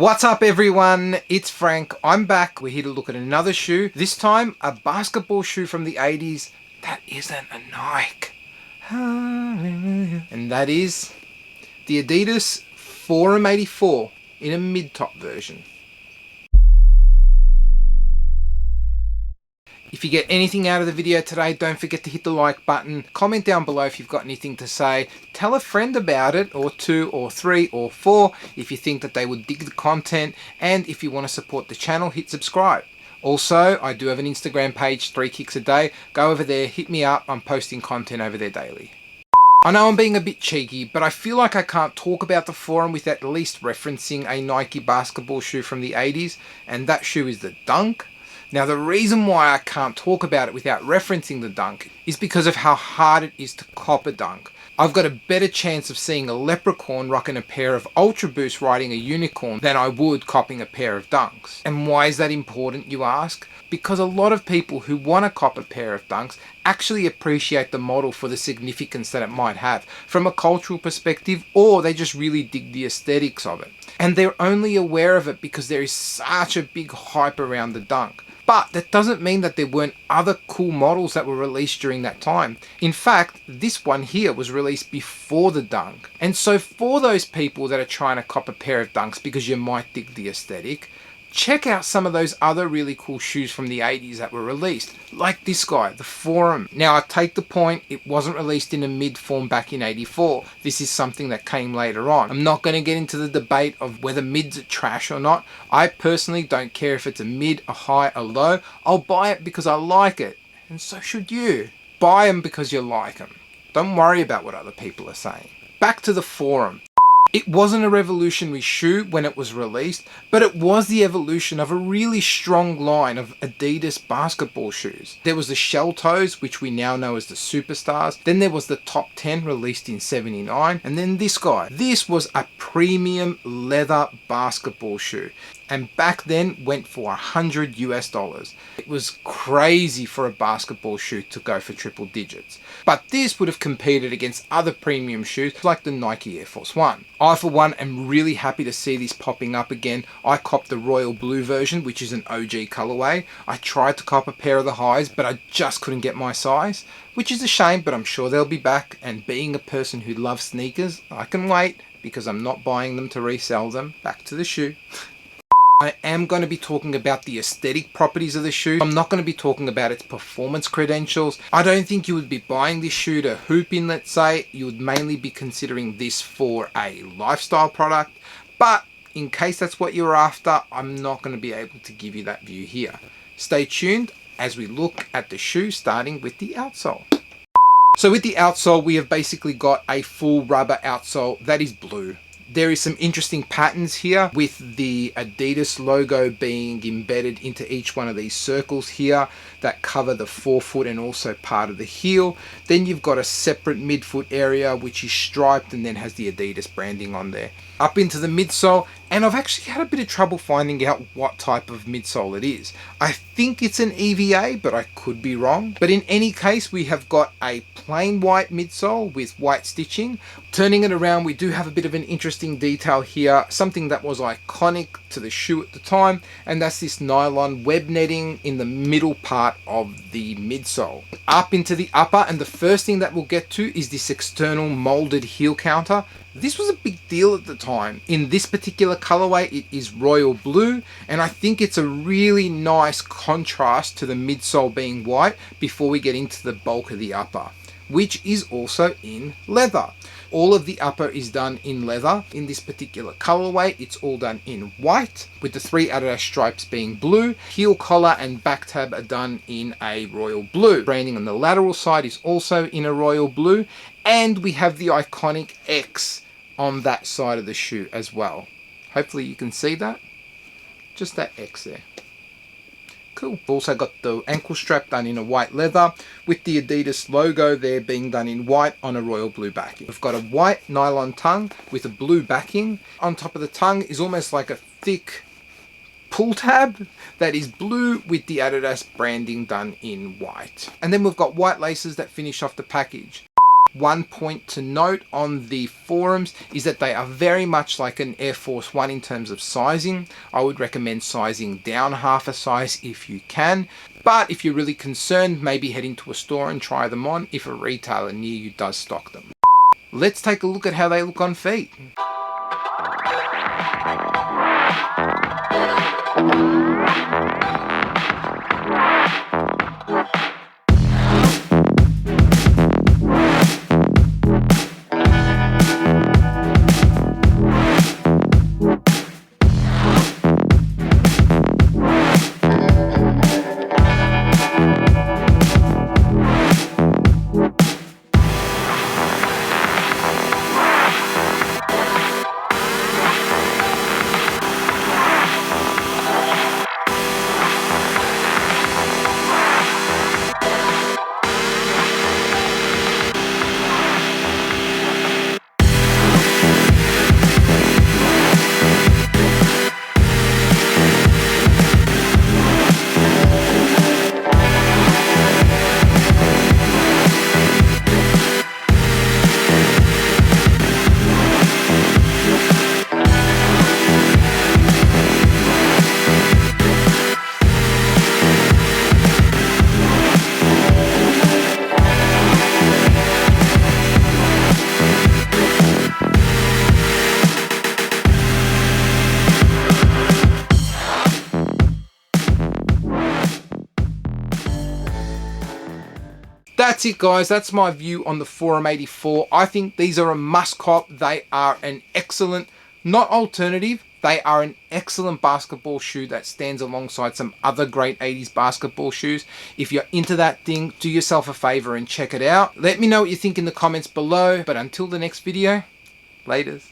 What's up everyone, it's Frank. I'm back. We're here to look at another shoe. This time a basketball shoe from the 80s that isn't a Nike. And that is the Adidas Forum 84 in a mid-top version. If you get anything out of the video today, don't forget to hit the like button. Comment down below if you've got anything to say. Tell a friend about it, or two, or three, or four, if you think that they would dig the content. And if you want to support the channel, hit subscribe. Also, I do have an Instagram page, 3 Kicks a Day. Go over there, hit me up. I'm posting content over there daily. I know I'm being a bit cheeky, but I feel like I can't talk about the Forum without at least referencing a Nike basketball shoe from the 80s, and that shoe is the Dunk. Now the reason why I can't talk about it without referencing the Dunk is because of how hard it is to cop a Dunk. I've got a better chance of seeing a leprechaun rocking a pair of Ultra Boost riding a unicorn than I would copping a pair of Dunks. And why is that important, you ask? Because a lot of people who want to cop a pair of Dunks actually appreciate the model for the significance that it might have from a cultural perspective, or they just really dig the aesthetics of it. And they're only aware of it because there is such a big hype around the Dunk. But that doesn't mean that there weren't other cool models that were released during that time. In fact, this one here was released before the Dunk. And so for those people that are trying to cop a pair of Dunks because you might dig the aesthetic, check out some of those other really cool shoes from the 80s that were released, like this guy, the Forum. Now I take the point, it wasn't released in a mid form back in 84. This is something that came later on. I'm not going to get into the debate of whether mids are trash or not. I personally don't care if it's a mid, a high, a low. I'll buy it because I like it, and so should you. Buy them because you like them. Don't worry about what other people are saying. Back to the Forum. It wasn't a revolutionary shoe when it was released, but it was the evolution of a really strong line of Adidas basketball shoes. There was the shell toes, which we now know as the Superstars. Then there was the Top 10 released in 79. And then this guy. This was a premium leather basketball shoe. And back then went for $100 US. It was crazy for a basketball shoe to go for triple digits. But this would have competed against other premium shoes like the Nike Air Force One. I for one am really happy to see this popping up again. I copped the royal blue version, which is an OG colorway. I tried to cop a pair of the highs, but I just couldn't get my size, which is a shame, but I'm sure they'll be back. And being a person who loves sneakers, I can wait because I'm not buying them to resell them. Back to the shoe. I am going to be talking about the aesthetic properties of the shoe. I'm not going to be talking about its performance credentials. I don't think you would be buying this shoe to hoop in, let's say. You would mainly be considering this for a lifestyle product. But in case that's what you're after, I'm not going to be able to give you that view here. Stay tuned as we look at the shoe, starting with the outsole. So with the outsole, we have basically got a full rubber outsole that is blue. There is some interesting patterns here with the Adidas logo being embedded into each one of these circles here that cover the forefoot and also part of the heel. Then you've got a separate midfoot area which is striped and then has the Adidas branding on there. Up into the midsole, and I've actually had a bit of trouble finding out what type of midsole it is. I think it's an EVA, but I could be wrong. But in any case, we have got a plain white midsole with white stitching. Turning it around, we do have a bit of an interesting detail here, something that was iconic to the shoe at the time, and that's this nylon web netting in the middle part of the midsole. Up into the upper, and the first thing that we'll get to is this external molded heel counter. This was a big deal at the time. In this particular colorway, it is royal blue, and I think it's a really nice contrast to the midsole being white before we get into the bulk of the upper, which is also in leather. All of the upper is done in leather. In this particular colorway, it's all done in white, with the 3 Adidas stripes being blue. Heel collar and back tab are done in a royal blue. Branding on the lateral side is also in a royal blue, and we have the iconic X on that side of the shoe as well. Hopefully you can see that. Just that X there. Cool. Also got the ankle strap done in a white leather with the Adidas logo there being done in white on a royal blue backing. We've got a white nylon tongue with a blue backing. On top of the tongue is almost like a thick pull tab that is blue with the Adidas branding done in white. And then we've got white laces that finish off the package. One point to note on the forums is that they are very much like an Air Force One in terms of sizing. I would recommend sizing down half a size if you can. But if you're really concerned, maybe head into a store and try them on if a retailer near you does stock them. Let's take a look at how they look on feet. That's it, guys. That's my view on the Forum 84. I think these are a must cop. They are an excellent, not alternative, they are an excellent basketball shoe that stands alongside some other great 80s basketball shoes. If you're into that thing, do yourself a favor and check it out. Let me know what you think in the comments below. But until the next video, laters.